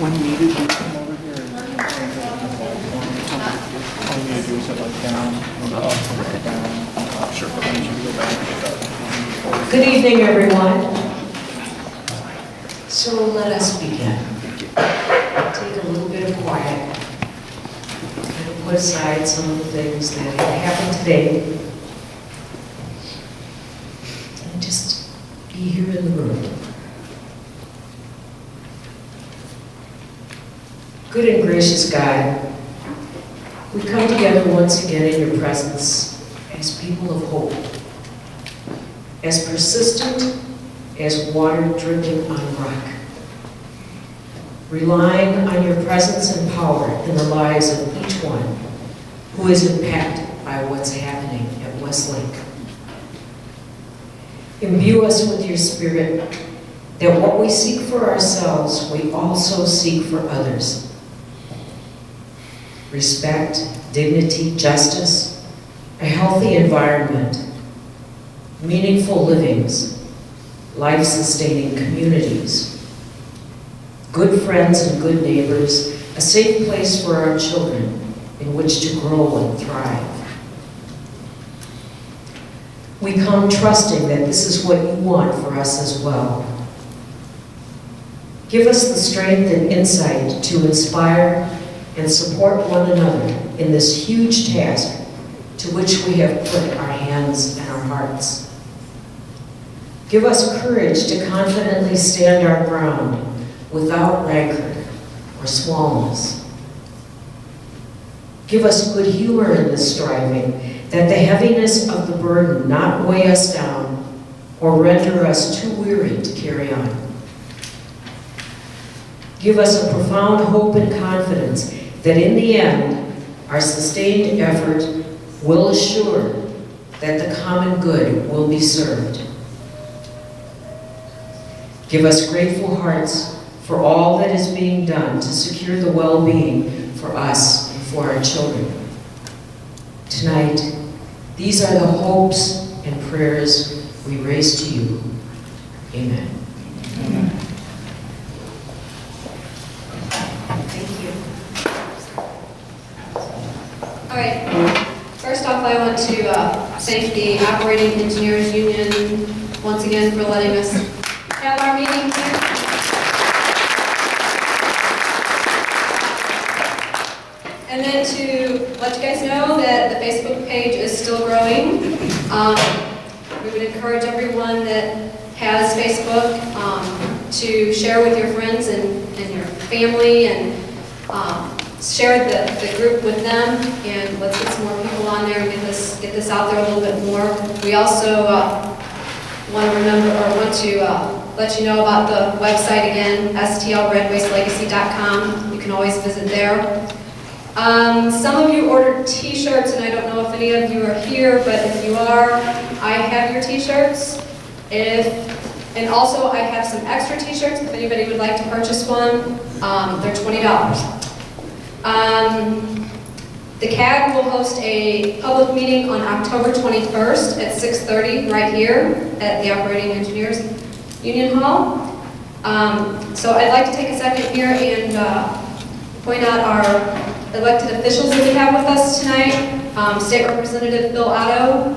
When needed, you come over here and all you need to do is hit like down, up, down, up. Sure. And then you go back and up. Good evening, everyone. So let us begin. Take a little bit of quiet and put aside some of the things that have happened today and just be here in the room. Good and gracious God, we come together once again in your presence as people of hope, as persistent as water dripping on rock, relying on your presence and power in the lives of each one who is impacted by what's happening at West Lake. Imbue us with your spirit, that what we seek for ourselves, we also seek for others. Respect, dignity, justice, a healthy environment, meaningful livings, life-sustaining communities, good friends and good neighbors, a safe place for our children in which to grow and thrive. We come trusting that this is what you want for us as well. Give us the strength and insight to inspire and support one another in this huge task to which we have put our hands and our hearts. Give us courage to confidently stand our ground without rancor or smallness. Give us good humor in this striving, that the heaviness of the burden not weigh us down or render us too weary to carry on. Give us a profound hope and confidence that in the end, our sustained effort will assure that the common good will be served. Give us grateful hearts for all that is being done to secure the well-being for us and for our children. Tonight, these are the hopes and prayers we raise to you. Amen. Amen. Thank you. All right. First off, I want to thank the Operating Engineers Union once again for letting us have our meeting here. And then to let you guys know that the Facebook page is still growing. We would encourage everyone that has Facebook to share with your friends and your family and share the group with them, and let's get some more people on there and get this out there a little bit more. We also want to let you know about the website again, stlredwastelegacy.com. You can always visit there. Some of you ordered t-shirts, and I don't know if any of you are here, but if you are, I have your t-shirts. And also I have some extra t-shirts if anybody would like to purchase one. They're $20. The CAG will host a public meeting on October 21st at 6:30 right here at the Operating Engineers Union Hall. So I'd like to take a second here and point out our elected officials that we have with us tonight. State Representative Bill Otto.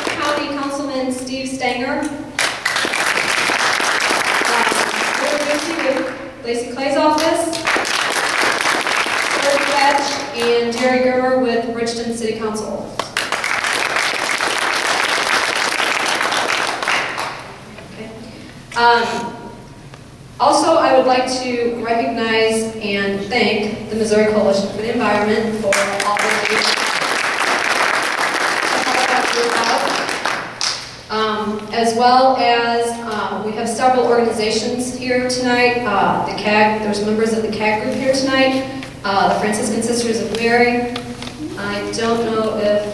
County Councilman Steve Stanger. Lacey Clay's office, Eric Fetch, and Jerry Gerber with Bridgeton City Council. Okay. Also, I would like to recognize and thank the Missouri Coalition for the Environment for all their as well as we have several organizations here tonight. The CAG, there's members of the CAG group here tonight. The Franciscan Sisters of Mary. I don't know if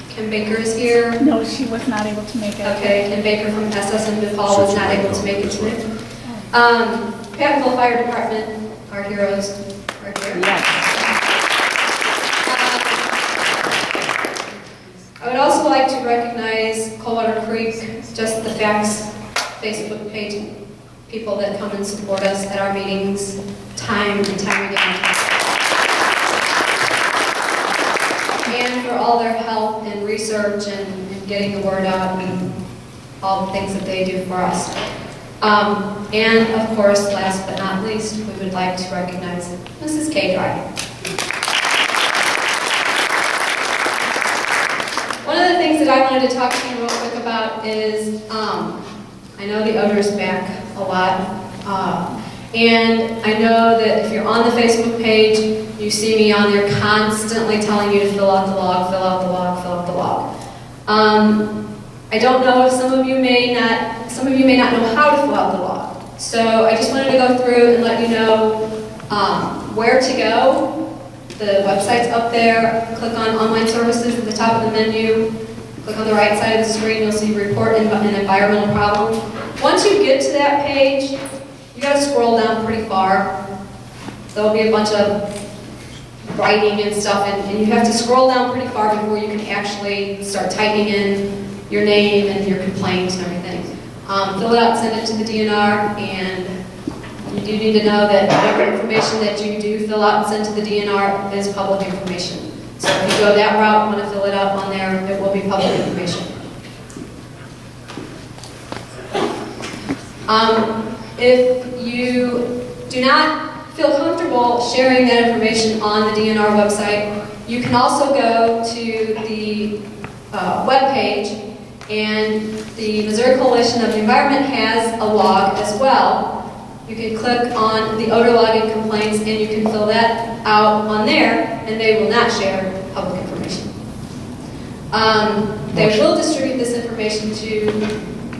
Kim Baker is here. No, she was not able to make it. Okay, Kim Baker from SSN Paul was not able to make it tonight. Pattonville Fire Department, our heroes are here. Yes. I would would also like to recognize Coldwater Creek, Just the Facts Facebook page, people that come and support us at our meetings time and time again. And for all their help in research and getting the word out and all the things that they do for us. And of course, last but not least, we would like to recognize Mrs. K. Dry. One of the things that I wanted to talk to you real quick about is, I know the odor's back a lot, and I know that if you're on the Facebook page, you see me on there constantly telling you to fill out the log, fill out the log, fill out the log. I don't know if some of you may not know how to fill out the log. So I just wanted to go through and let you know where to go. The website's up there. Click on online services at the top of the menu. Click on the right side of the screen, you'll see report an environmental problem. Once you get to that page, you gotta scroll down pretty far. There'll be a bunch of writing and stuff, and you have to scroll down pretty far before you can actually start typing in your name and your complaint and everything. Fill it out, send it to the DNR, and you do need to know that whatever information that you do fill out and send to the DNR is public information. So if you go that route, want to fill it out on there, it will be public information. If you do not feel comfortable sharing that information on the DNR website, you can also go to the webpage, and the Missouri Coalition of the Environment has a log as well. You can click on the odor logging complaints, and you can fill that out on there, and they will not share public information. They will distribute this information to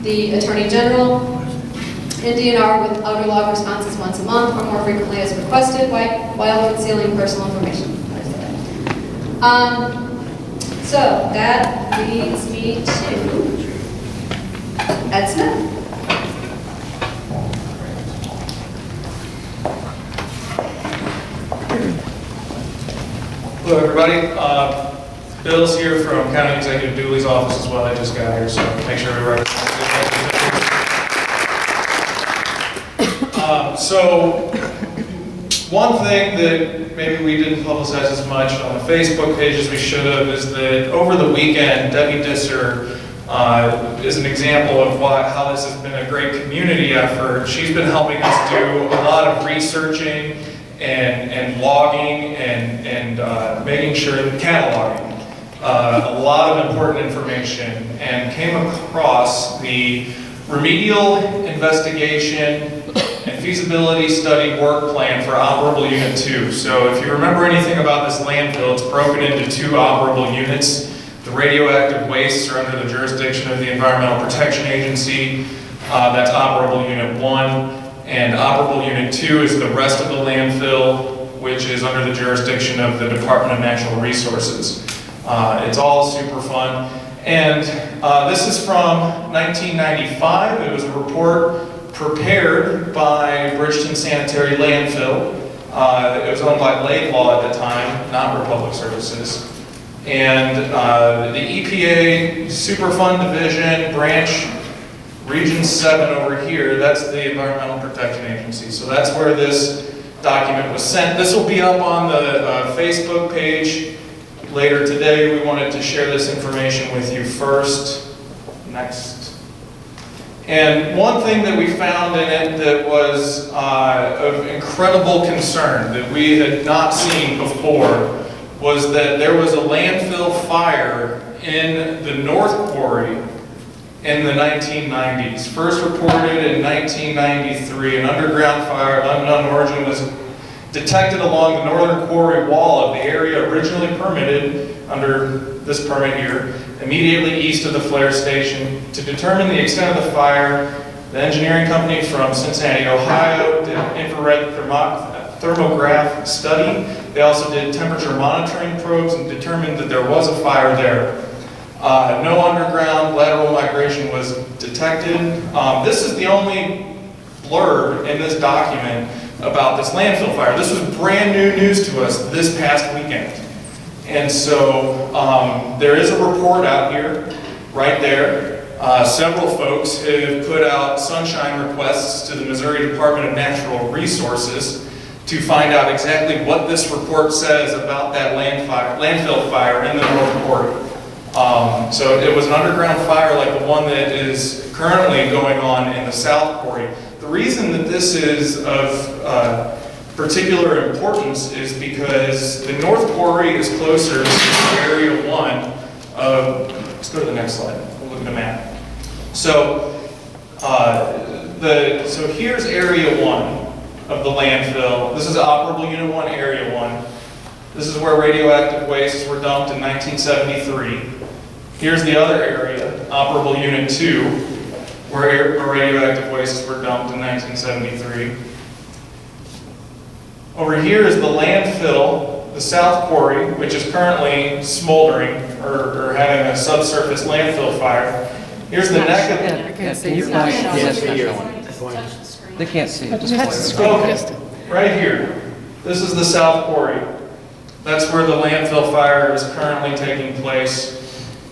the Attorney General and DNR with odor log responses once a month or more frequently as requested while concealing personal information. So that leads me to Ed Smith. Hello, everybody. Bill's here from County Executive Dooley's office as well. I just got here, so make sure we represent. So, one thing that maybe we didn't publicize as much on the Facebook page as we should have is that over the weekend, Debbie Disser is an example of how this has been a great community effort. She's been helping us do a lot of researching and logging and making sure, cataloging a lot of important information, and came across the remedial investigation and feasibility study work plan for operable unit 2. So if you remember anything about this landfill, it's broken into 2 operable units. The radioactive wastes are under the jurisdiction of the Environmental Protection Agency. That's operable unit 1. And operable unit 2 is the rest of the landfill, which is under the jurisdiction of the Department of Natural Resources. It's all super fun. And this is from 1995. It was a report prepared by Bridgeton Sanitary Landfill. It was owned by Laidlaw at the time, not Republic Services. And the EPA Superfund Division branch Region 7 over here, that's the Environmental Protection Agency. So that's where this document was sent. This will be up on the Facebook page later today. We wanted to share this information with you first. Next. And one thing that we found in it that was of incredible concern that we had not seen before was that there was a landfill fire in the North Quarry in the 1990s. First reported in 1993, an underground fire of unknown origin was detected along the northern quarry wall of the area originally permitted under this permit here, immediately east of the flare station. To determine the extent of the fire, the engineering company from Cincinnati, Ohio did an infrared thermograph study. They also did temperature monitoring probes and determined that there was a fire there. No underground lateral migration was detected. This is the only blurb in this document about this landfill fire. This was brand new news to us this past weekend. And so there is a report out here, right there. Several folks have put out sunshine requests to the Missouri Department of Natural Resources to find out exactly what this report says about that landfill fire in the North Quarry. So it was an underground fire like the one that is currently going on in the South Quarry. The reason that this is of particular importance is because the North Quarry is closer to Area 1 of, let's go to the next slide, we'll look at the map. So, so here's Area 1 of the landfill. This is operable Unit 1, Area 1. This is where radioactive wastes were dumped in 1973. Here's the other area, operable Unit 2, where radioactive wastes were dumped in 1973. Over here is the landfill, the South Quarry, which is currently smoldering or having a subsurface landfill fire. Here's the neck of They can't see you. They can't see it. Okay, right here. This is the South Quarry. That's where the landfill fire is currently taking place.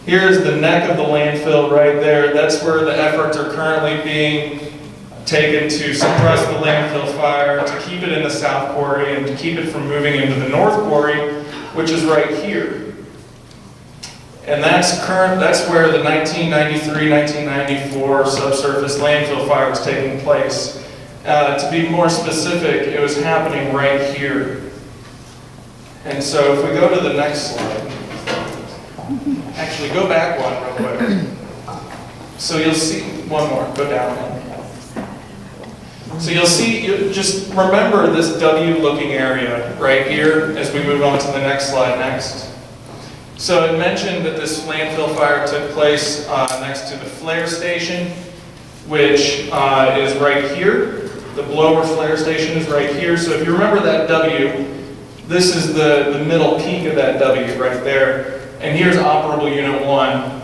Here's the neck of the landfill right there. That's where the efforts are currently being taken to suppress the landfill fire, to keep it in the South Quarry, and to keep it from moving into the North Quarry, which is right here. And that's where the 1993-1994 subsurface landfill fire was taking place. To be more specific, it was happening right here. And so if we go to the next slide, actually go back one real quick. So you'll see, one more, go down one. So you'll see, just remember this W-looking area right here as we move on to the next slide next. So it mentioned that this landfill fire took place next to the flare station, which is right here. The blower flare station is right here. So if you remember that W, this is the middle peak of that W right there. And here's operable Unit 1,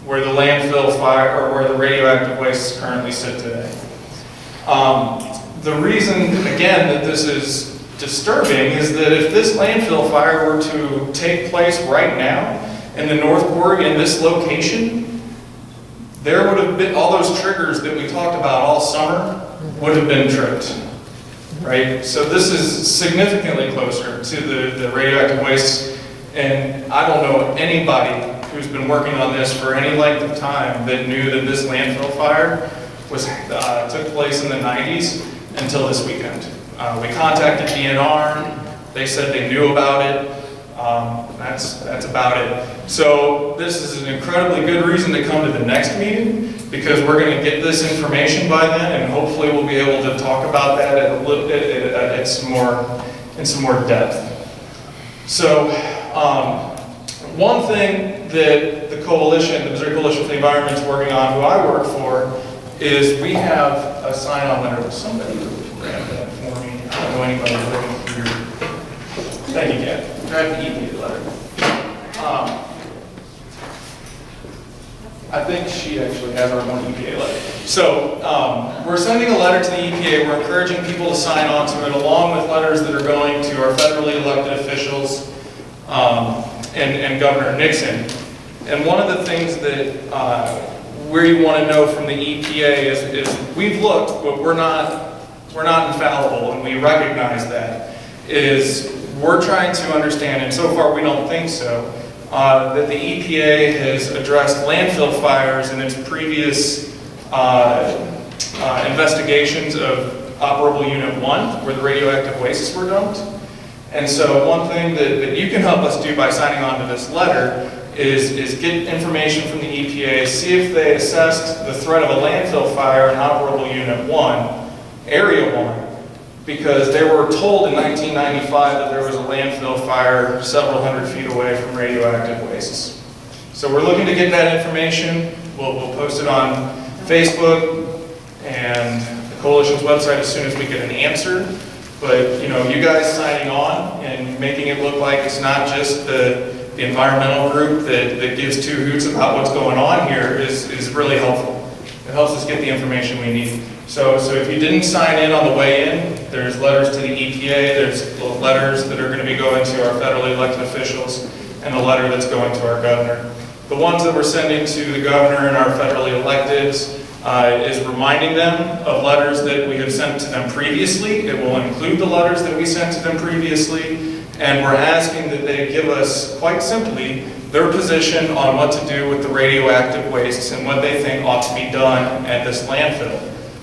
where the landfill fire, or where the radioactive wastes currently sit today. The reason, again, that this is disturbing is that if this landfill fire were to take place right now in the North Quarry in this location, there would have been, all those triggers that we talked about all summer would have been tripped, right? So this is significantly closer to the radioactive wastes, and I don't know anybody who's been working on this for any length of time that knew that this landfill fire took place in the 90s until this weekend. We contacted DNR, they said they knew about it, that's about it. So this is an incredibly good reason to come to the next meeting, because we're going to get this information by then, and hopefully we'll be able to talk about that in some more depth. So one thing that the coalition, the Missouri Coalition for the Environment, is working on, who I work for, is we have a sign-on letter. Somebody grab that for me. I don't know anybody looking through. Thank you, Kat. Grab the EPA letter. I think she actually has our one EPA letter. So we're sending a letter to the EPA. We're encouraging people to sign on to it, along with letters that are going to our federally elected officials and Governor Nixon. And one of the things that we want to know from the EPA is we've looked, but we're not infallible, and we recognize that. We're trying to understand, and so far we don't think so, that the EPA has addressed landfill fires in its previous investigations of operable Unit 1, where the radioactive wastes were dumped. And so one thing that you can help us do by signing on to this letter is get information from the EPA, see if they assessed the threat of a landfill fire in operable Unit 1, Area 1, because they were told in 1995 that there was a landfill fire several hundred feet away from radioactive wastes. So we're looking to get that information. We'll post it on Facebook and the Coalition's website as soon as we get an answer. But, you know, you guys signing on and making it look like it's not just the environmental group that gives two hoots about what's going on here is really helpful. It helps us get the information we need. So if you didn't sign in on the way in, there's letters to the EPA, there's letters that are going to be going to our federally elected officials, and a letter that's going to our governor. The ones that we're sending to the governor and our federally electeds is reminding them of letters that we have sent to them previously. It will include the letters that we sent to them previously, and we're asking that they give us, quite simply, their position on what to do with the radioactive wastes and what they think ought to be done at this landfill.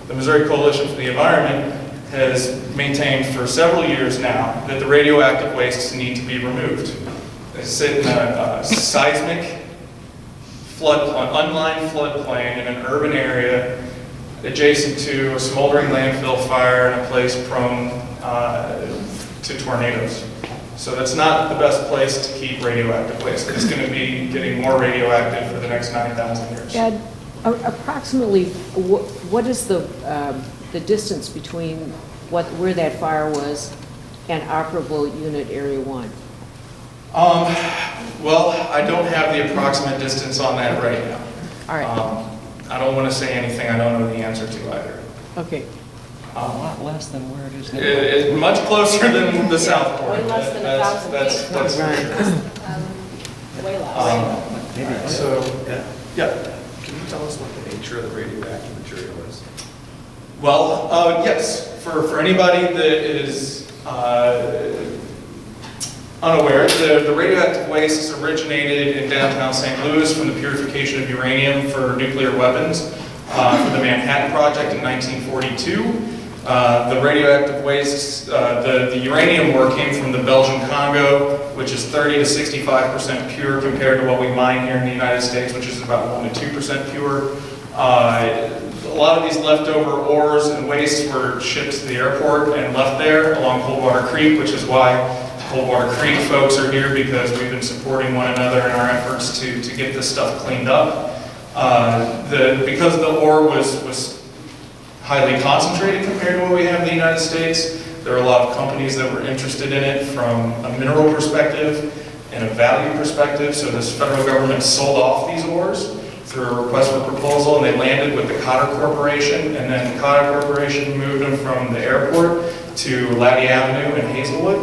The Missouri Coalition for the Environment has maintained for several years now that the radioactive wastes need to be removed. They sit in a seismic floodplain, unlined floodplain in an urban area adjacent to a smoldering landfill fire in a place prone to tornadoes. So that's not the best place to keep radioactive waste. It's going to be getting more radioactive for the next 9,000 years. Ed, approximately, what is the distance between where that fire was and operable unit area 1? Well, I don't have the approximate distance on that right now. All right. I don't want to say anything I don't know the answer to either. Okay. A lot less than where it is now. It's much closer than the South Port. Way less than 1,000 feet. That's Right. Way less. Maybe. So, yeah. Can you tell us what the nature of the radioactive material is? Well, yes. For anybody that is unaware, the radioactive wastes originated in downtown St. Louis from the purification of uranium for nuclear weapons for the Manhattan Project in 1942. The radioactive wastes, the uranium ore came from the Belgian Congo, which is 30 to 65% pure compared to what we mine here in the United States, which is about 1 to 2% pure. A lot of these leftover ores and wastes were shipped to the airport and left there along Coldwater Creek, which is why Coldwater Creek folks are here, because we've been supporting one another in our efforts to get this stuff cleaned up. Because the ore was highly concentrated compared to what we have in the United States, there are a lot of companies that were interested in it from a mineral perspective and a value perspective. So this federal government sold off these ores through a request for proposal, and they landed with the Cotter Corporation, and then the Cotter Corporation moved them from the airport to Labby Avenue in Hazelwood,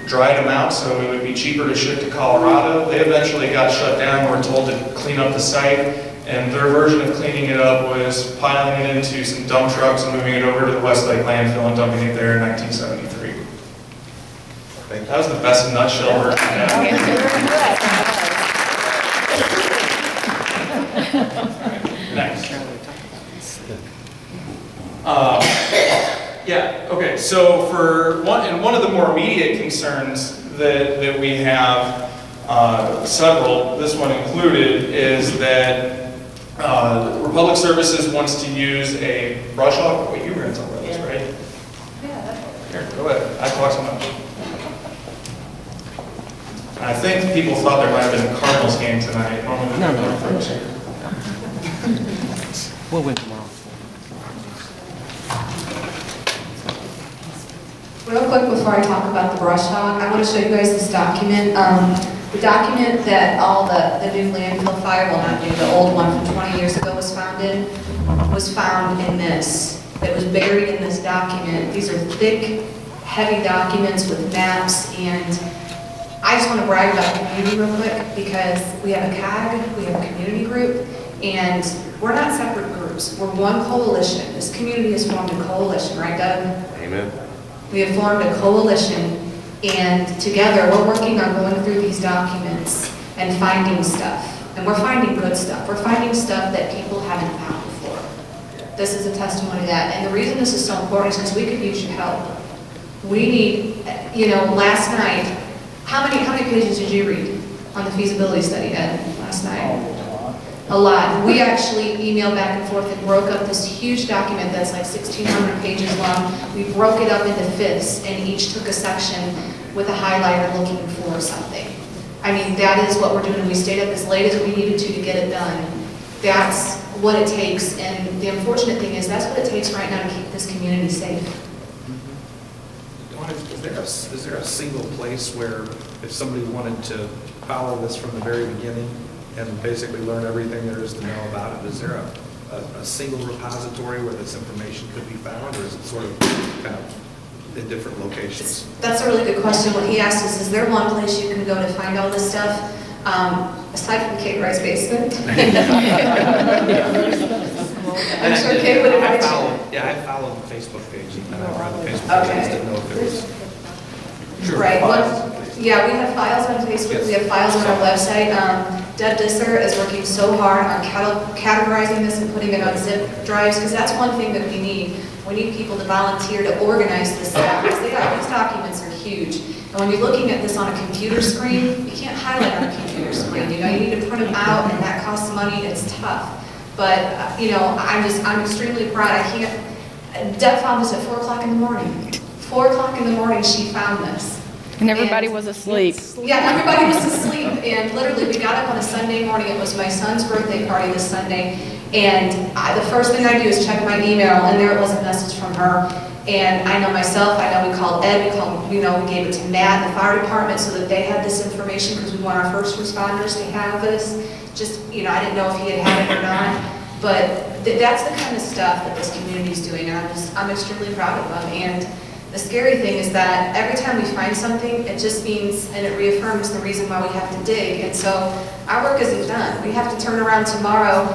dried them out so it would be cheaper to ship to Colorado. They eventually got shut down. We were told to clean up the site. And their version of cleaning it up was piling it into some dump trucks and moving it over to the West Lake Landfill and dumping it there in 1973. That was the best nutshell version I had. Next. Yeah, okay, so for one of the more immediate concerns that we have, several, this one included, is that Republic Services wants to use a brush hog. Wait, you were going to talk about this, right? Yeah. Here, go ahead. I talk so much. I think people thought there might have been a Cardinals game tonight. No. We'll win tomorrow. Real quick before I talk about the brush hog, I want to show you guys this document. The document that all the new landfill fire, well not new, the old one from 20 years ago was found in this. It was buried in this document. These are thick, heavy documents with maps, and I just want to brag about the community real quick, because we have a CAG, we have a community group, and we're not separate groups. We're one coalition. This community has formed a coalition, right, Doug? Amen. We have formed a coalition, and together we're working on going through these documents and finding stuff. And we're finding good stuff. We're finding stuff that people haven't found before. This is a testimony of that. And the reason this is so important is because we could use your help. We need, last night, how many pages did you read on the feasibility study, Ed, last night? A lot. We actually emailed back and forth and broke up this huge document that's like 1,600 pages long. We broke it up into fifths and each took a section with a highlighter looking for something. I mean, that is what we're doing. We stayed up as late as we needed to get it done. That's what it takes, and the unfortunate thing is that's what it takes right now to keep this community safe. Is there a single place where if somebody wanted to follow this from the very beginning and basically learn everything there is to know about it, is there a single repository where this information could be found, or is it sort of kind of in different locations? That's a really good question. What he asked is there one place you can go to find all this stuff, aside from Kate Wright's basement? I'm sure Kate would invite you. I followed the Facebook page, and I read the Facebook page, I just didn't know if it was. Sure, Right, files well, on Facebook. yeah, we have files on Facebook, we Yes. have files on our website. Deb Disser is working so hard on categorizing this and putting it on zip drives, because that's one thing that we need. We need people to volunteer to organize this stuff, because these documents are huge. And when you're looking at this on a computer screen, you can't highlight on a computer screen, you know, you need to print them out, and that costs money, it's tough. But, you know, I'm extremely proud. Deb found this at 4 o'clock in the morning. 4 o'clock in the morning, she found this. And everybody was asleep. Yeah, everybody was asleep, and literally, we got up on a Sunday morning. It was my son's birthday party this Sunday, and the first thing I do is check my email, and there it was, a message from her. And I know myself, I know we called Ed, we gave it to Matt, the fire department, so that they had this information, because we want our first responders to have this. Just, you know, I didn't know if he had it or not, but that's the kind of stuff that this community is doing, and I'm extremely proud of them. And the scary thing is that every time we find something, it just means, and it reaffirms the reason why we have to dig. And so our work isn't done. We have to turn around tomorrow.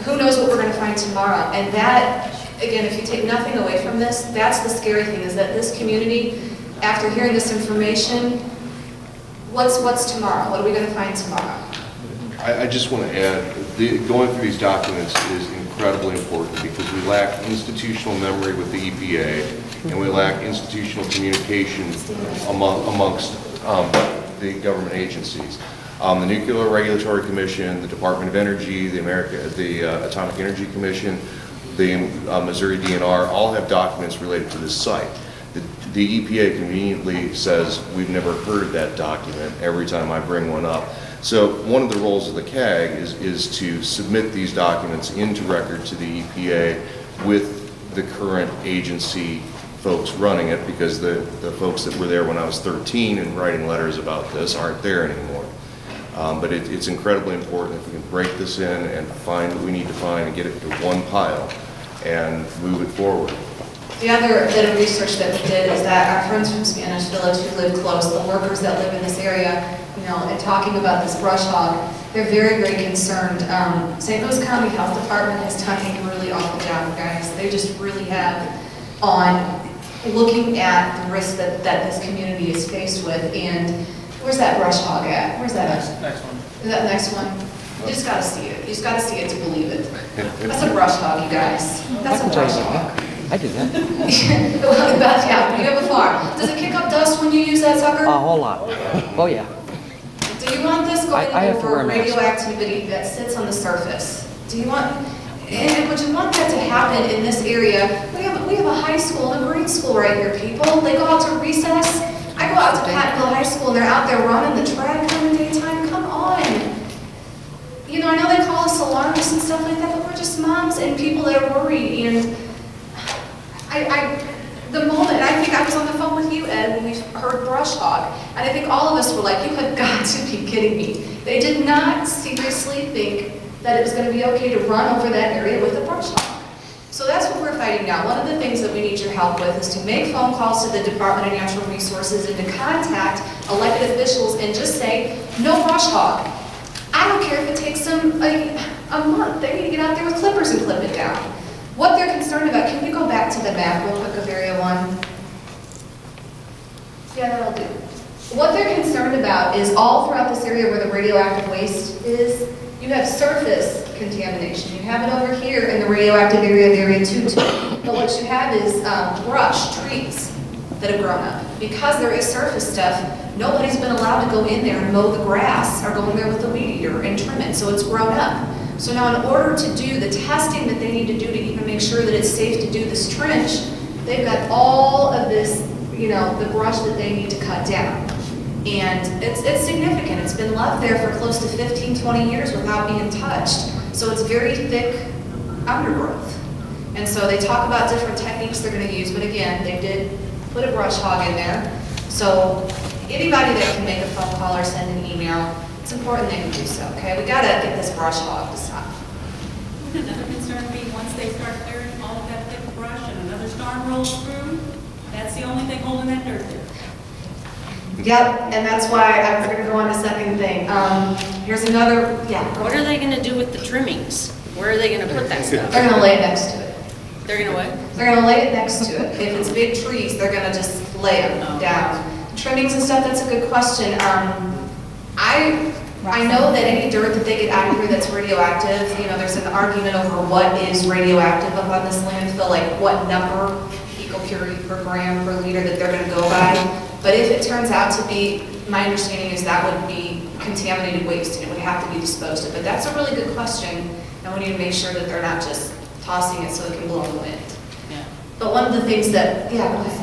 Who knows what we're going to find tomorrow? And that, again, if you take nothing away from this, that's the scary thing, is that this community, after hearing this information, what's tomorrow? What are we going to find tomorrow? I just want to add, going through these documents is incredibly important, because we lack institutional memory with the EPA, and we lack institutional communication amongst the government agencies. The Nuclear Regulatory Commission, the Department of Energy, the Atomic Energy Commission, the Missouri DNR, all have documents related to this site. The EPA conveniently says, we've never heard of that document every time I bring one up. So one of the roles of the CAG is to submit these documents into record to the EPA with the current agency folks running it, because the folks that were there when I was 13 and writing letters about this aren't there anymore. But it's incredibly important if we can break this in and find what we need to find and get it to one pile and move it forward. The other bit of research that we did is that our friends from Spanish Village who live close, the workers that live in this area, you know, and talking about this brush hog, they're very, very concerned. St. Louis County Health Department has done a really awful job, guys. They just really have on looking at the risk that this community is faced with. And where's that brush hog at? Where's that? Next one. Is that the next one? You just gotta see it. You just gotta see it to believe it. That's a brush hog, you guys. That's a brush hog. I do that. Well, that's, yeah, you have a farm. Does it kick up dust when you use that sucker? A whole lot. Oh, yeah. Do you want this going I have to wear over a mask. radioactivity that sits on the surface? Do you want, and would you want that to happen in this area? We have a high school and a grade school right here, people. They go out to recess. I go out to Pattonville High School and they're out there running the track in the daytime. Come on. You know, I know they call us alarmists and stuff like that, but we're just moms and people that are worried. And the moment, I think I was on the phone with you, Ed, when we heard brush hog, and I think all of us were like, you have got to be kidding me. They did not seriously think that it was going to be okay to run over that area with a brush hog. So that's what we're fighting now. One of the things that we need your help with is to make phone calls to the Department of Natural Resources and to contact elected officials and just say, no brush hog. I don't care if it takes them a month. They need to get out there with clippers and clip it down. What they're concerned about, can we go back to the map real quick of Area 1? Yeah, that'll do. What they're concerned about is all throughout this area where the radioactive waste is, you have surface contamination. You have it over here in the radioactive area of Area 2. But what you have is brush, trees that have grown up. Because there is surface stuff, nobody's been allowed to go in there and mow the grass or go in there with the weed eater and trim it, so it's grown up. So now in order to do the testing that they need to do to even make sure that it's safe to do this trench, they've got all of this, you know, the brush that they need to cut down. And it's significant. It's been left there for close to 15, 20 years without being touched. So it's very thick undergrowth. And so they talk about different techniques they're going to use, but again, they did put a brush hog in there. So anybody that can make a phone call or send an email, it's important they can do so, okay? We gotta get this brush hog to stop. Would another concern be they start clearing all of that thick brush and another storm rolls through, that's the only thing holding that dirt there. Yep, and that's why I was gonna go on to second thing. Here's another, yeah, What are they gonna do with the trimmings? Where are they gonna put that stuff? they're gonna lay it next to it. They're gonna what? They're gonna lay it next to it. If it's big trees, they're gonna just lay them down. Trimmings and stuff, that's a good question. I know that any dirt that they get out of here that's radioactive, you know, there's an argument over what is radioactive up on this landfill, like what number purity per gram per liter that they're gonna go by. But if it turns out to be, my understanding is that would be contaminated waste and it would have to be disposed of. But that's a really good question, and we need to make sure that they're not just tossing it so it can blow in the wind. Yeah. But one of the things that, yeah, go ahead.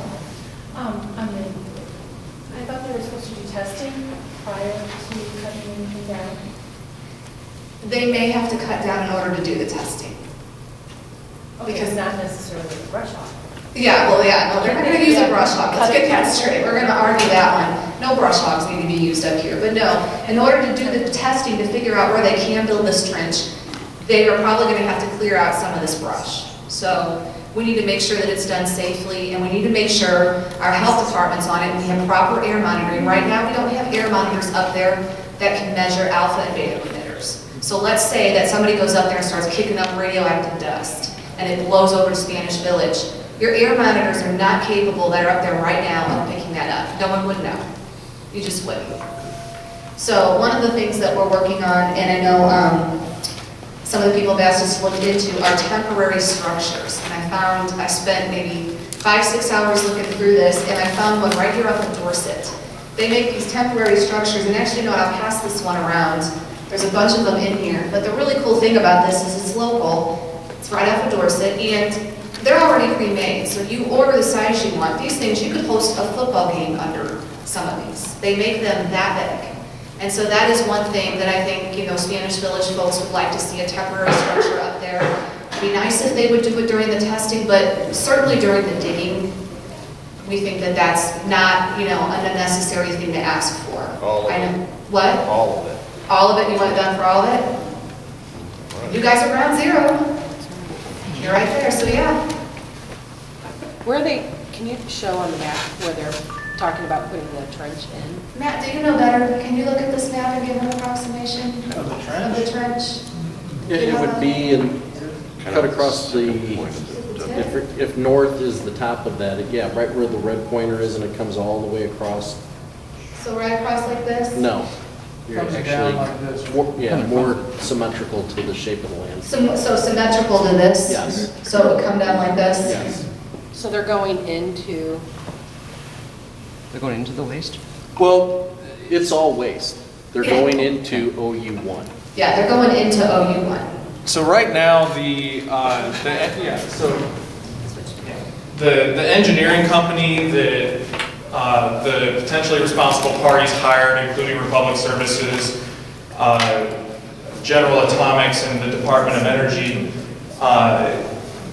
I thought they were supposed to do testing prior to cutting anything down. They may have to cut down in order to do the testing. Okay, Because- it's not necessarily a brush off. Yeah, well, yeah, no, they're not gonna use a brush hog, let's get that straight, we're gonna argue that one. No brush hogs need to be used up here, but no, in order to do the testing to figure out where they can build this trench, they are probably gonna have to clear out some of this brush. So we need to make sure that it's done safely, and we need to make sure our health department's on it, we have proper air monitoring. Right now, we don't have air monitors up there that can measure alpha and beta emitters. So let's say that somebody goes up there and starts kicking up radioactive dust, and it blows over to Spanish Village. Your air monitors are not capable that are up there right now of picking that up. No one would know. You just wouldn't. So one of the things that we're working on, and I know some of the people have asked us to look into, are temporary structures. And I spent maybe 5-6 hours looking through this, and I found one right here off of Dorset. They make these temporary structures, and actually, you know what, I'll pass this one around. There's a bunch of them in here. But the really cool thing about this is it's local. It's right off of Dorset, and they're already pre-made, so you order the size you want. These things, you could host a football game under some of these. They make them that big. And so that is one thing that I think, you know, Spanish Village folks would like to see, a temporary structure up there. It'd be nice if they would do it during the testing, but certainly during the digging, we think that that's not, you know, an unnecessary thing to ask for. All of I it. know- What? All of it. All of it, you want it done for all of it? You guys are ground zero. You're right there, so yeah. Where they, can you show on the map where they're talking about putting the trench in? Matt, do you know better? Can you look at this map and give an approximation Of the of trench? the trench? It would be cut across the, if north is the top of that, yeah, right where the red pointer is and it comes all the way across. So right across like this? No. You're Comes down like actually, this. yeah, more symmetrical to the shape of the land. So symmetrical to this? Yes. So it would come down like this? Yes. So they're going into, They're going into the waste? Well, it's all waste. They're going into OU1. Yeah, they're going into OU1. So right now, the engineering company that the potentially responsible parties hired, including Republic Services, General Atomics, and the Department of Energy,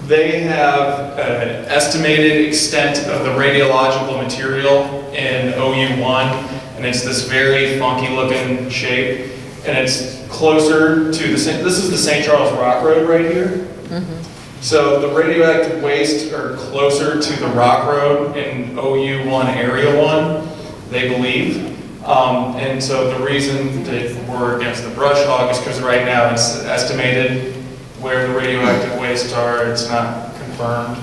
they have an estimated extent of the radiological material in OU1, and it's this very funky looking shape, and it's closer to this is the St. Charles Rock Road right here. So the radioactive waste are closer to the Rock Road in OU1 Area 1, they believe. And so the reason that we're against the brush hog is because right now it's estimated where the radioactive wastes are, it's not confirmed,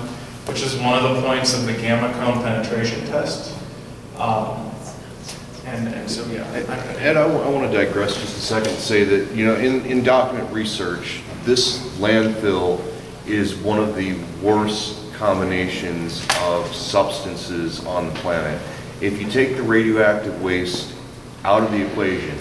which is one of the points of the gamma cone penetration test. And so, yeah. Ed, I want to digress just a second and say that, you know, in document research, this landfill is one of the worst combinations of substances on the planet. If you take the radioactive waste out of the equation,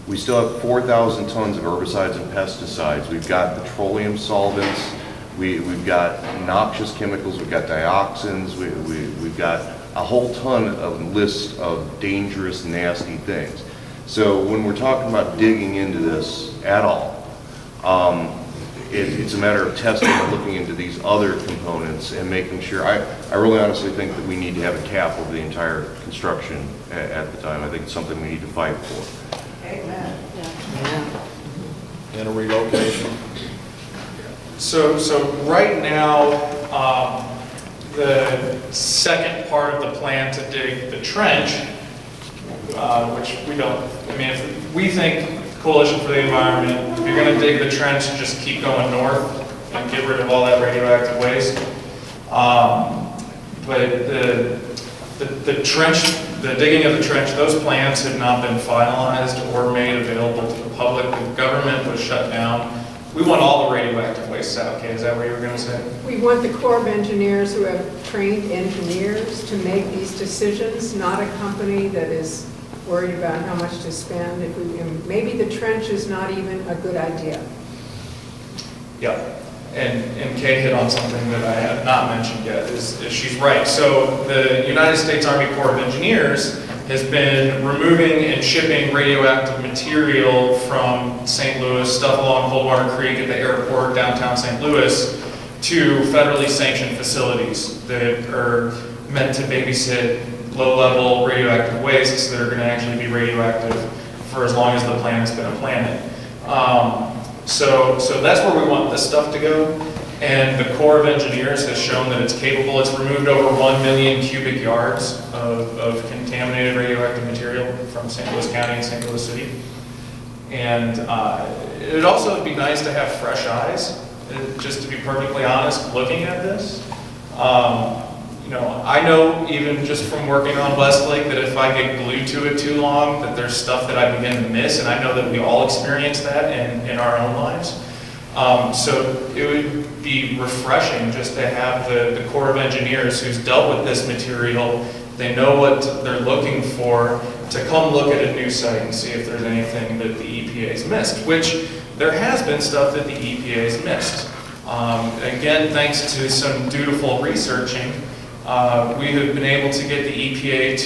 we still have 4,000 tons of herbicides and pesticides. We've got petroleum solvents, we've got noxious chemicals, we've got dioxins, we've got a whole ton of list of dangerous, nasty things. So when we're talking about digging into this at all, it's a matter of testing and looking into these other components and making sure. I really honestly think that we need to have a cap over the entire construction at the time. I think it's something we need to fight for. Amen. And a relocation. So right now, the second part of the plan to dig the trench, which we don't, I mean, if we think Coalition for the Environment, if you're gonna dig the trench, just keep going north and get rid of all that radioactive waste. But the trench, the digging of the trench, those plans had not been finalized or made available to the public. The government was shut down. We want all the radioactive waste out, okay? Is that what you were gonna say? We want the Corps of Engineers who have trained engineers to make these decisions, not a company that is worried about how much to spend. If we, maybe the trench is not even a good idea. Yep. And Kay hit on something that I have not mentioned yet, is she's right. So the United States Army Corps of Engineers has been removing and shipping radioactive material from St. Louis, stuff along Coldwater Creek at the airport, downtown St. Louis, to federally sanctioned facilities that are meant to babysit low-level radioactive wastes that are going to actually be radioactive for as long as the planet's been a planet. So that's where we want this stuff to go. And the Corps of Engineers has shown that it's capable. It's removed over 1 million cubic yards of contaminated radioactive material from St. Louis County and St. Louis City. And it'd also be nice to have fresh eyes, just to be perfectly honest, looking at this. You know, I know even just from working on West Lake that if I get glued to it too long, that there's stuff that I begin to miss, and I know that we all experience that in our own lives. So it would be refreshing just to have the Corps of Engineers who's dealt with this material, they know what they're looking for, to come look at a new site and see if there's anything that the EPA's missed, which there has been stuff that the EPA's missed. Again, thanks to some dutiful researching, we have been able to get the EPA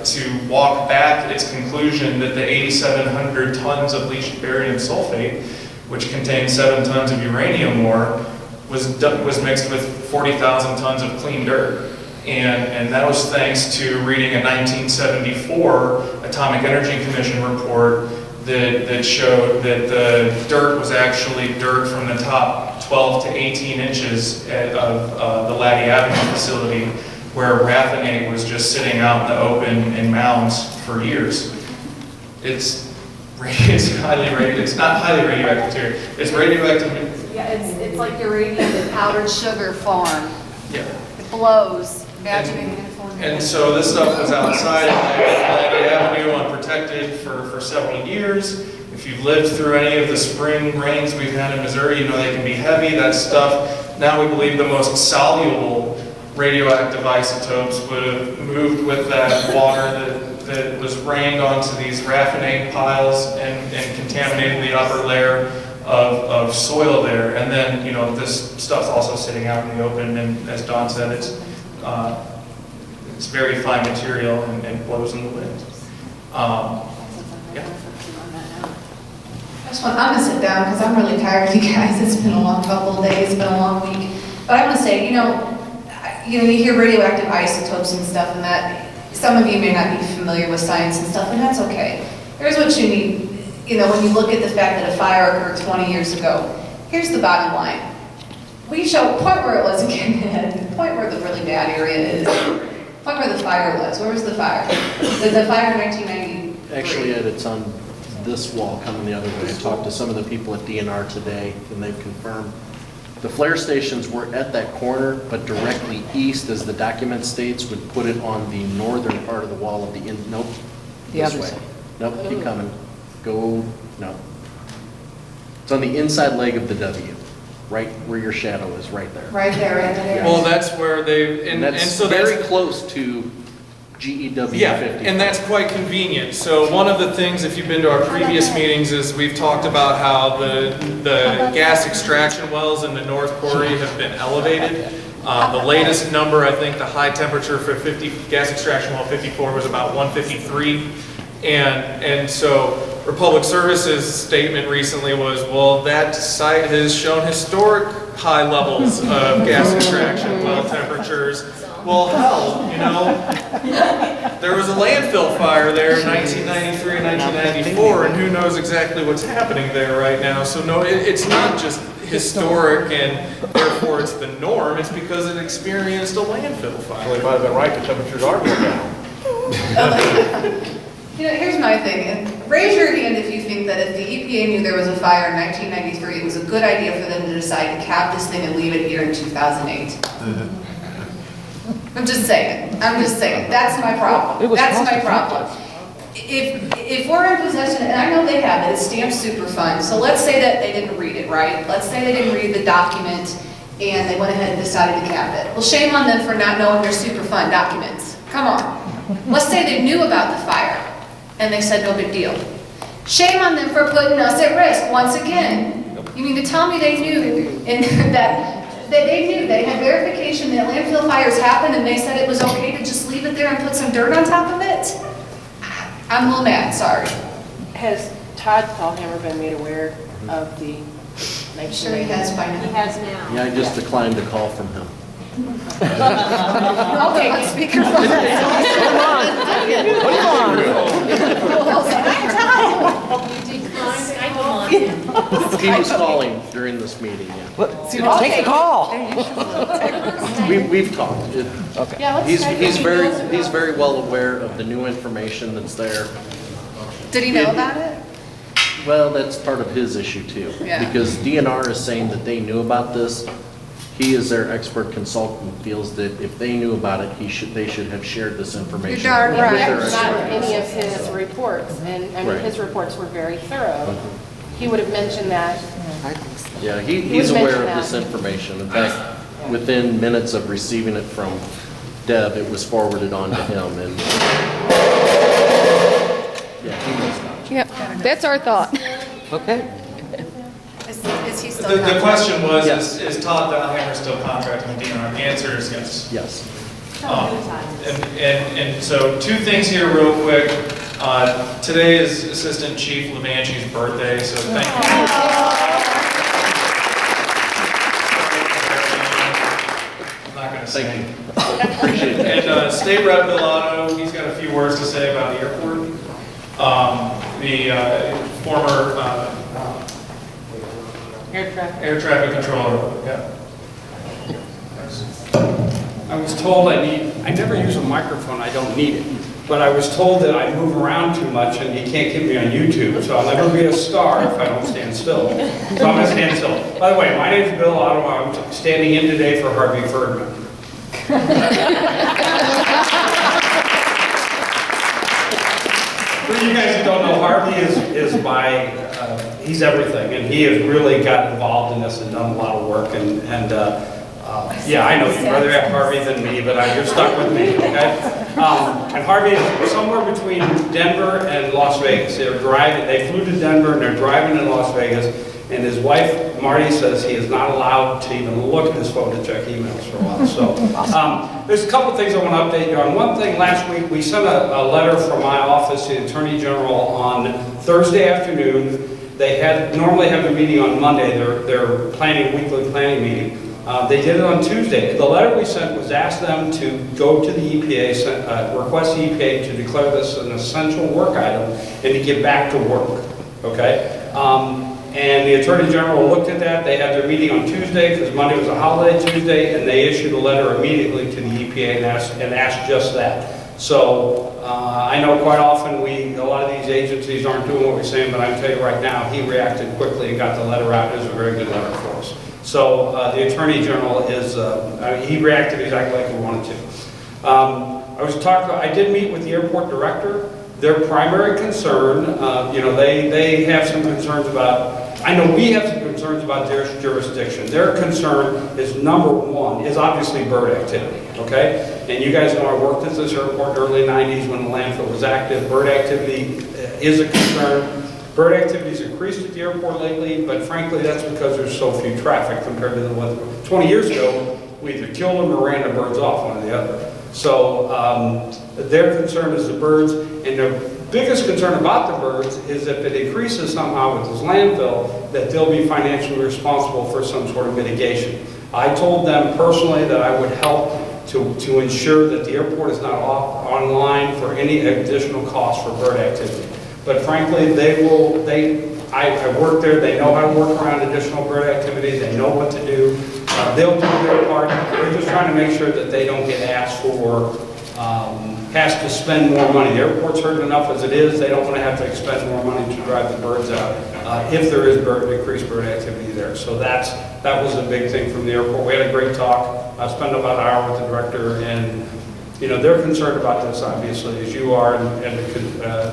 to walk back its conclusion that the 8,700 tons of leached barium sulfate, which contained 7 tons of uranium ore, was mixed with 40,000 tons of clean dirt. And that was thanks to reading a 1974 Atomic Energy Commission report that showed that the dirt was actually dirt from the top 12 to 18 inches of the Laddie Avenue facility, where raffinate was just sitting out in the open in mounds for years. It's highly radioactive. It's not highly radioactive material. It's radioactive. Yeah, it's like uranium in powdered sugar farm. Yeah. It blows. Imagine And so this stuff was outside of Laddie Avenue unprotected for several years. If you've lived through any of the spring rains we've had in Missouri, you know they can be heavy. That stuff, now we believe the most soluble radioactive isotopes would have moved with that water that was rained onto these raffinate piles and contaminated the upper layer of soil there. And then, you know, this stuff's also sitting out in the open, and as Don said, it's very fine material and blows in the wind. Yeah. I'm gonna sit down because I'm really tired of you guys. It's been a long couple of days, it's been a long week. But I want to say, you hear radioactive isotopes and stuff, and that some of you may not be familiar with science and stuff, and that's okay. Here's what you need. When you look at the fact that a fire occurred 20 years ago, here's the bottom line. We show point where it was again, point where the really bad area is, point where the fire was. Where was the fire? The fire in 1990. Actually, Ed, it's on this wall coming the other way. I talked to some of the people at DNR today, and they've confirmed the flare stations were at that corner, but directly east, as the document states, would put it on the northern part of the wall of the nope. The this other way. side. Nope, keep coming. Go, no. It's on the inside leg of the W, right where your shadow is, right there. Right there, right there. Well, that's where they, And that's so very close to GEW 50. Yeah, and that's quite convenient. So one of the things, if you've been to our previous meetings, is we've talked about how the gas extraction wells in the North Quarry have been elevated. The latest number, I think the high temperature for gas extraction well 54 was about 153. And so Republic Services statement recently was, well, that site has shown historic high levels of gas extraction well temperatures. Well, hell, there was a landfill fire there in 1993 and 1994, and who knows exactly what's happening there right now. So no, it's not just historic and therefore it's the norm. It's because it experienced a landfill fire. Well, it might have been right, the temperatures are going down. Here's my thing, and raise your hand if you think that if the EPA knew there was a fire in 1993, it was a good idea for them to decide to cap this thing and leave it here in 2008. I'm just saying, that's my problem, that's my problem. If we're in possession, and I know they have it, it's stamped Superfund, so let's say that they didn't read it, right? Let's say they didn't read the document and they went ahead and decided to cap it. Well, shame on them for not knowing their Superfund documents. Come on. Let's say they knew about the fire and they said no big deal. Shame on them for putting us at risk once again. You mean to tell me they knew and that they knew, they had verification that landfill fires happened and they said it was okay to just leave it there and put some dirt on top of it? I'm a little mad, sorry. Has Todd Paulhammer been made aware of the... I'm sure he has by now. He has now. Yeah, I just declined a call from him. Okay, let's speak your phone. He was calling during this meeting, yeah. Take a call. We've talked. He's very well aware of the new information that's there. Did he know about it? Well, that's part of his issue too. Yeah. Because DNR is saying that they knew about this. He, as their expert consultant, feels that if they knew about it, they should have shared this information. You're darn with right. their Not expert any of consultant. his reports, and I mean, Right. his reports were very thorough. He would have mentioned that. Yeah, He he's would aware of mention this that. information. In fact, within minutes of receiving it from Deb, it was forwarded on to him, and yeah, he knows about it. Yep, that's our thought. Okay. Is he still? The question was, Yes. is Todd Bellhammer still contracting with DNR? The answer is yes. Yes. And so two things here real quick. Today is Assistant Chief Levanchi's birthday, so thank you. I'm not going to Thank sing. you. Appreciate it. And State Rep Milano, he's got a few words to say about the airport. The former air traffic controller. Yeah. I was told I never use a microphone, I don't need it. But I was told that I move around too much and you can't get me on YouTube, so I'll never be a star if I don't stand still. So I'm gonna stand still. By the way, my name's Bill Ottawa, I'm standing in today for Harvey Ferdman. For you guys who don't know, Harvey is he's everything, and he has really got involved in this and done a lot of work, and yeah, I know you'd rather have Harvey than me, but you're stuck with me, okay? And Harvey is somewhere between Denver and Las Vegas. They flew to Denver and they're driving in Las Vegas, and his wife, Marty, says he is not allowed to even look at his phone to check emails for a while. So there's a couple things I want to update you on. One thing, last week we sent a letter from my office to the Attorney General on Thursday afternoon. They normally have a meeting on Monday, their weekly planning meeting. They did it on Tuesday. The letter we sent was ask them to go to the EPA, request the EPA to declare this an essential work item and to get back to work, okay? And the Attorney General looked at that. They had their meeting on Tuesday because Monday was a holiday Tuesday, and they issued a letter immediately to the EPA and asked just that. So I know quite often a lot of these agencies aren't doing what we're saying, but I can tell you right now, he reacted quickly and got the letter out. It was a very good letter for us. So the Attorney General he reacted exactly like he wanted to. I did meet with the airport director. Their primary concern, they have some concerns about, I know we have some concerns about their jurisdiction. Their concern is, number one, is obviously bird activity, okay? And you guys know I worked at this airport in the early 90s when the landfill was active. Bird activity is a concern. Bird activity has increased at the airport lately, but frankly, that's because there's so few traffic compared to the one 20 years ago. We either killed them or ran the birds off, one or the other. So their concern is the birds, and their biggest concern about the birds is if it increases somehow with this landfill, that they'll be financially responsible for some sort of mitigation. I told them personally that I would help to ensure that the airport is not online for any additional costs for bird activity. But frankly, I work there, they know how to work around additional bird activity, they know what to do. They'll do their part. We're just trying to make sure that they don't get asked for, has to spend more money. The airport's hurting enough as it is, they don't want to have to expend more money to drive the birds out if there is increased bird activity there. So that was a big thing from the airport. We had a great talk. I spent about an hour with the director, and they're concerned about this, obviously, as you are, and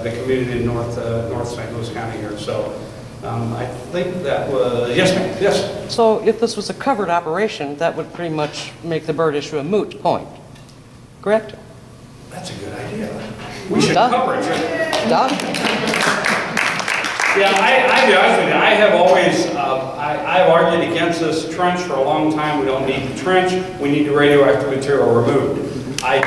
the community in North St. Louis County here. So I think that was, yes, ma'am, yes. So if this was a covered operation, that would pretty much make the bird issue a moot point, correct? That's a good idea. We should cover it. Done. Yeah, I'll be honest with you, I have always, I've argued against this trench for a long time. We don't need the trench, we need the radioactive material removed. I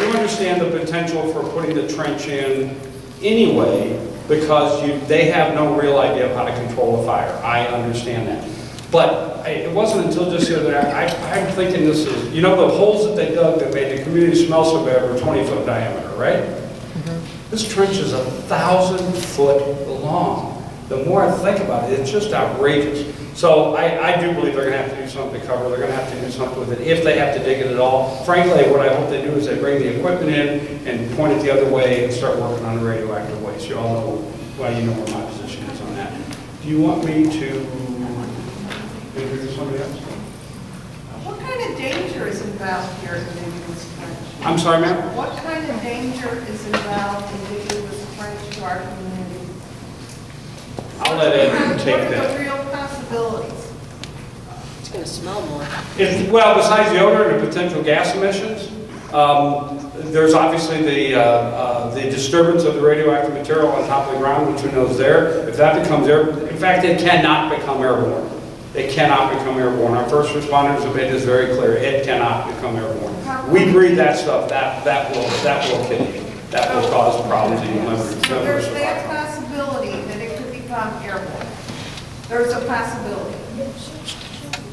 do understand the potential for putting the trench in anyway, because they have no real idea of how to control a fire. I understand that. But it wasn't until just the other day, I'm thinking this is, the holes that they dug that made the community smell so bad were 20-foot diameter, right? Mm-hmm. This trench is 1,000 foot long. The more I think about it, it's just outrageous. So I do believe they're going to have to do something to cover. They're going to have to do something with it if they have to dig it at all. Frankly, what I hope they do is they bring the equipment in and point it the other way and start working on the radioactive waste. You all know, well, you know where my position is on that. Do you want me to introduce somebody else? What kind of danger is involved here in digging this trench? I'm sorry, ma'am? What kind of danger is involved in digging this trench to our community? I'll let Ed take What are that. the real possibilities? It's going to smell more. Well, besides the odor and the potential gas emissions, there's obviously the disturbance of the radioactive material on top of the ground, which who knows there. If that becomes in fact, it cannot become airborne. It cannot become airborne. Our first responders have made this very clear. It cannot become airborne. We breathe that stuff. That will kill you. That will cause problems in your liver. So there's that possibility that it could become airborne. There's a possibility.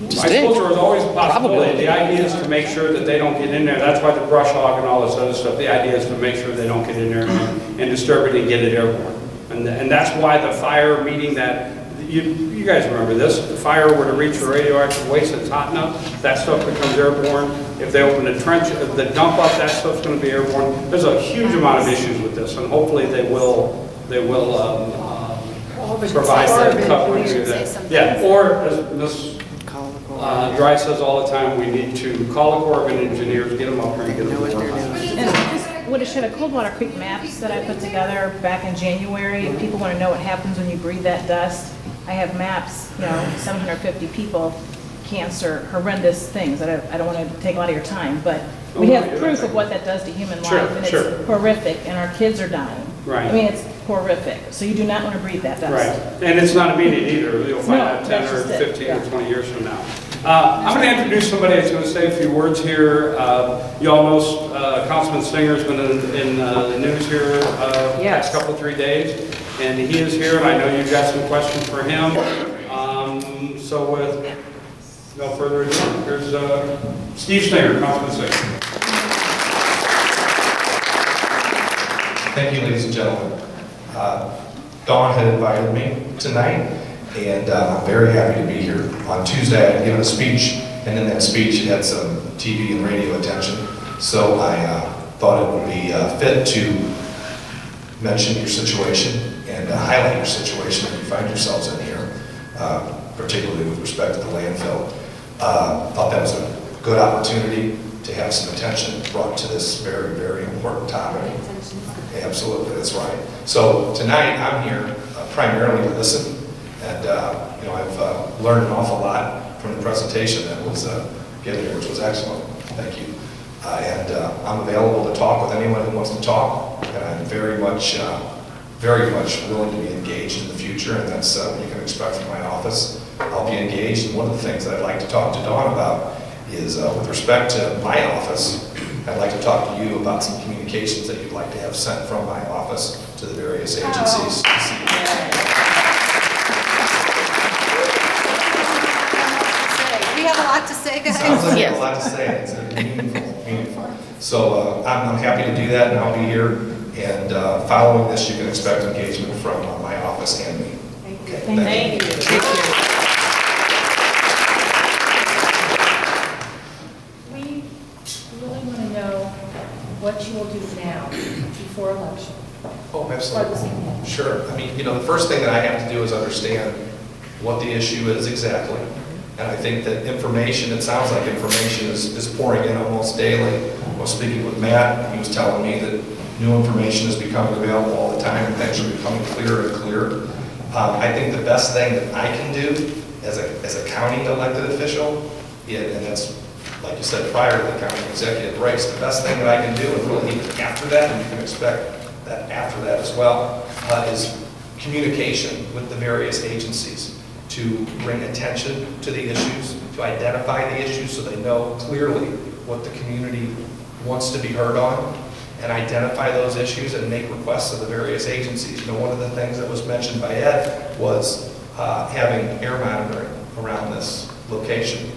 I suppose there is always a possibility. The idea is to make sure that they don't get in there. That's why the brush hog and all this other stuff. The idea is to make sure they don't get in there and disturb it and get it airborne. And that's why the fire meeting that, you guys remember this, if the fire were to reach a radioactive waste that's hot enough, that stuff becomes airborne. If they open the trench, the dump up, that stuff's going to be airborne. There's a huge amount of issues with this, and hopefully they will provide that coverage through that. Yeah, or as Ms. Dry says all the time, we need to call the Corps of Engineers, get them up here and get them to work on it. And with a shed of Coldwater Creek maps that I put together back in January, if people want to know what happens when you breathe that dust, I have maps, 750 people, cancer, horrendous things. I don't want to take a lot of your time, but we have proof of what that does to human life, and it's horrific, and our kids are dying. Right. I mean, it's horrific. So you do not want to breathe that dust. Right. And it's not immediate either. You'll find out 10 or 15 or 20 years from now. I'm going to introduce somebody that's going to say a few words here. You all know Councilman Stinger's been in the news here the past couple, 3 days. And he is here, and I know you've got some questions for him. So with no further ado, here's Steve Stinger, Councilman Stinger. Thank you, ladies and gentlemen. Dawn had invited me tonight, and I'm very happy to be here. On Tuesday, I had given a speech, and in that speech, it had some TV and radio attention. So I thought it would be fit to mention your situation and highlight your situation that you find yourselves in here, particularly with respect to the landfill. Thought that was a good opportunity to have some attention brought to this very, very important topic. Absolutely, that's right. So tonight I'm here primarily to listen, and I've learned an awful lot from the presentation that was given here, which was excellent. Thank you. And I'm available to talk with anyone who wants to talk, and I'm very much willing to be engaged in the future, and that's what you can expect from my office. I'll be engaged, and one of the things that I'd like to talk to Dawn about is with respect to my office, I'd like to talk to you about some communications that you'd like to have sent from my office to the various agencies. We have a lot to say, guys. Sounds like you have a lot to say. It's meaningful. So I'm happy to do that, and I'll be here And following this, you can expect engagement from my office and me. Okay, Thank you. We really want to know what you will do now before election. Oh, For this absolutely. evening. Sure. I mean, the first thing that I have to do is understand what the issue is exactly. And I think that information, it sounds like information is pouring in almost daily. I was speaking with Matt, he was telling me that new information is becoming available all the time, and things are becoming clearer and clearer. I think the best thing that I can do as a county elected official, and that's, like you said, prior to the county executive race, the best thing that I can do, and really even after that, and you can expect that after that as well, is communication with the various agencies to bring attention to the issues, to identify the issues so they know clearly what the community wants to be heard on, and identify those issues and make requests of the various agencies. One of the things that was mentioned by Ed was having air monitoring around this location.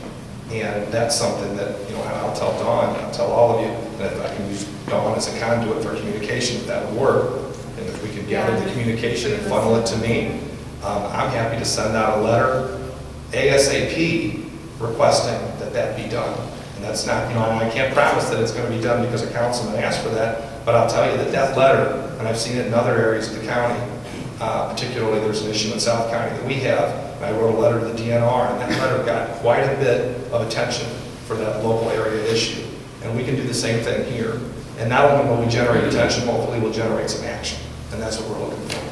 And that's something that, I'll tell Dawn, I'll tell all of you, that if I can use Dawn as a conduit for communication, if that would work, and if we can gather the communication and funnel it to me, I'm happy to send out a letter ASAP requesting that that be done. And that's not, I can't promise that it's going to be done because a councilman asked for that, but I'll tell you that that letter, and I've seen it in other areas of the county, particularly there's an issue in South County that we have, and I wrote a letter to the DNR, and that letter got quite a bit of attention for that local area issue. And we can do the same thing here. And not only will we generate attention, hopefully we'll generate some action. And that's what we're looking for.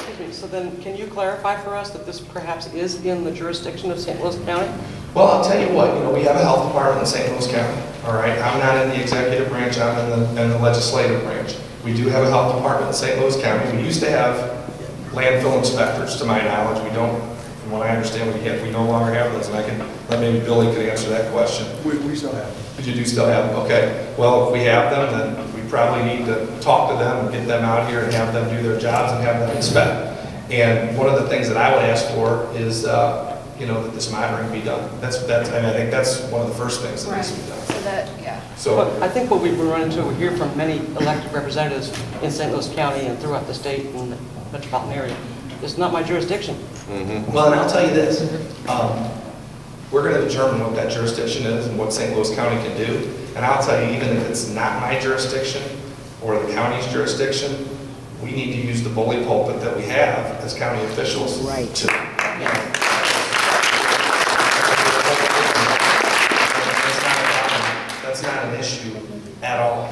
Excuse me, so then can you clarify for us that this perhaps is in the jurisdiction of St. Louis County? Well, I'll tell you what, we have a health department in St. Louis County, all right? I'm not in the executive branch, I'm in the legislative branch. We do have a health department in St. Louis County. We used to have landfill inspectors, to my knowledge. We don't, from what I understand, we no longer have those, and maybe Billy could answer that question. We still have them. You do still have them, okay. Well, if we have them, then we probably need to talk to them and get them out here and have them do their jobs and have them inspect. And one of the things that I would ask for is, that this monitoring be done. I think that's one of the first things that needs to be done. So that, yeah. But I think what we've been running into, we hear from many elected representatives in St. Louis County and throughout the state and the metropolitan area, it's not my jurisdiction. Well, and I'll tell you this, we're going to determine what that jurisdiction is and what St. Louis County can do. And I'll tell you, even if it's not my jurisdiction or the county's jurisdiction, we need to use the bully pulpit that we have as county officials. Right. That's not an issue at all.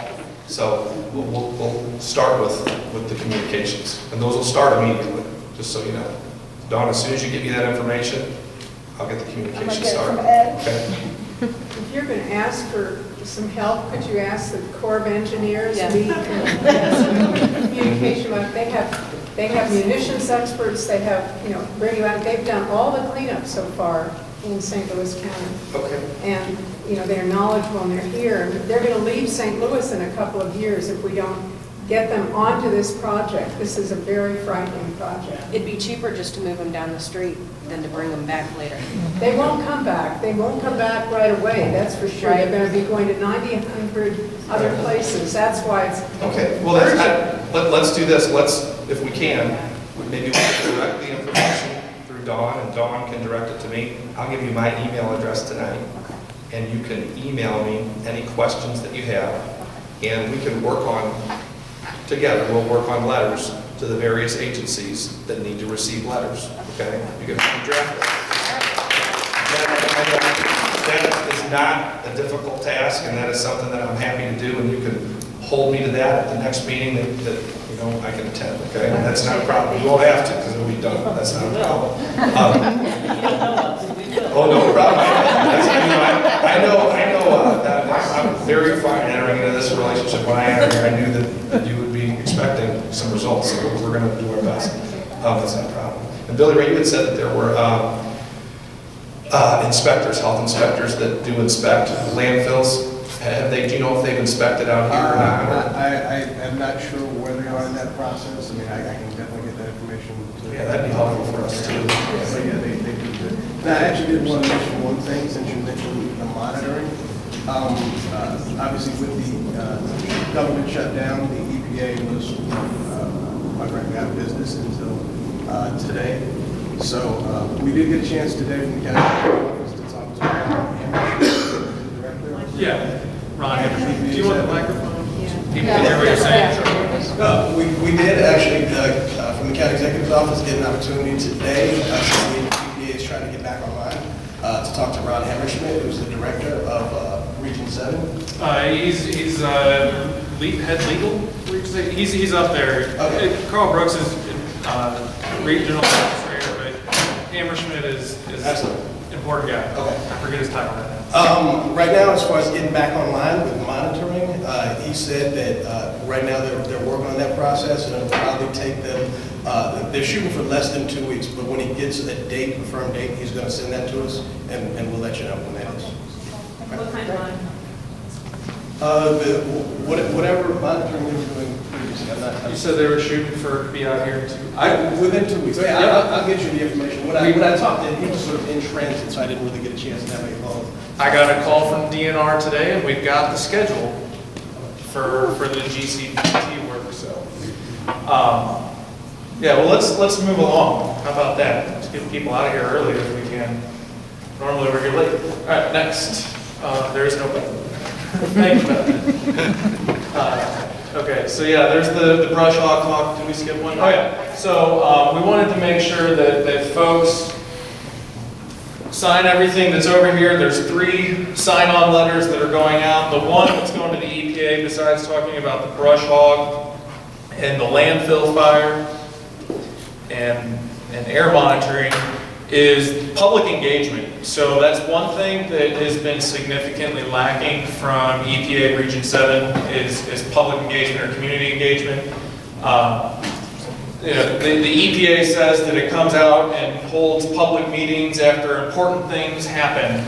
So we'll start with the communications. And those will start immediately, just so you know. Dawn, as soon as you give me that information, I'll get the communication started. Okay? If you're going to ask for some help, could you ask the Corps of Engineers? Yeah. We can communication, they have munitions experts, they have, radio out, they've done all the cleanup so far in St. Louis County. Okay. And, they're knowledgeable and they're here. And they're going to leave St. Louis in a couple of years if we don't get them onto this project. This is a very frightening project. It'd be cheaper just to move them down the street than to bring them back later. They won't come back. They won't come back right away, that's for sure. They're going to be going to 90, 100 other places. That's why it's Okay. Well, let's do this. If we can, maybe we can direct the information through Dawn, and Dawn can direct it to me. I'll give you my email address tonight, and you can email me any questions that you have, and we can work on, together, we'll work on letters to the various agencies that need to receive letters, okay? You can draft it. That is not a difficult task, and that is something that I'm happy to do, and you can hold me to that at the next meeting that I can attend, okay? And that's not a problem. You won't have to, because it'll be done. That's not a problem. Oh, no problem. I know, I'm very fine entering into this relationship. When I entered here, I knew that you would be expecting some results, so we're going to do our best. That's not a problem. And Billy Ray, you had said that there were inspectors, health inspectors that do inspect landfills. Do you know if they've inspected out here or not? I am not sure where they are in that process. I mean, I can definitely get that information. Yeah, that'd be helpful for us too. But yeah, they do good. Now, I actually did want to mention one thing, since you mentioned the monitoring. Obviously, with the government shutdown, the EPA was quite frankly out of business until today. So we did get a chance today from the county office to talk to the director. Yeah, Ron, do you want the microphone? People Yeah. can hear what you're saying. We did actually, from the county executive's office, get an opportunity today, since the EPA is trying to get back online, to talk to Ron Hammerschmidt, who's the director of Region 7. He's head legal. He's up there. Okay. Carl Brooks is regional administrator, but Hammerschmidt is Excellent. important guy. Okay. I forget his title right now. Right now, as far as getting back online with monitoring, he said that right now they're working on that process, and it'll probably take them, they're shooting for less than 2 weeks, but when he gets a date, a firm date, he's going to send that to us, and we'll let you know when that is. What kind of line? Whatever monitoring they were doing previously, I'm not. You said they were shooting for to be out here Within 2 weeks. Yeah, I'll get you the information. When I talked to him, he was sort of in transit, so I didn't really get a chance to have any calls. I got a call from DNR today, and we've got the schedule for the GCPT work. So, yeah. Well, let's move along. How about that? Let's get people out of here early as we can. Normally we're here late. All right, next. There is no button. Thank you, Beth. Okay, so yeah, there's the brush hog talk. Did we skip one? Oh yeah. So we wanted to make sure that folks sign everything that's over here. There's 3 sign-on letters that are going out. The one that's going to the EPA, besides talking about the brush hog and the landfill fire and air monitoring, is public engagement. So that's one thing that has been significantly lacking from EPA Region 7 is public engagement or community engagement. The EPA says that it comes out and holds public meetings after important things happen.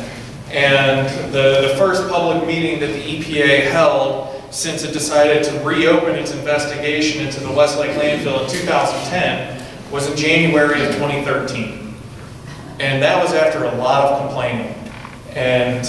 And the first public meeting that the EPA held since it decided to reopen its investigation into the West Lake Landfill in 2010 was in January of 2013. And that was after a lot of complaining. And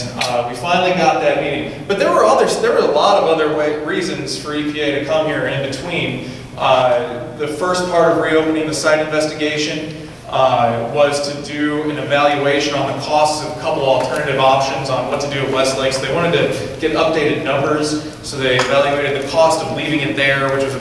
we finally got that meeting. But there were a lot of other reasons for EPA to come here in between. The first part of reopening the site investigation was to do an evaluation on the costs of a couple alternative options on what to do at West Lake. So they wanted to get updated numbers. So they evaluated the cost of leaving it there, which was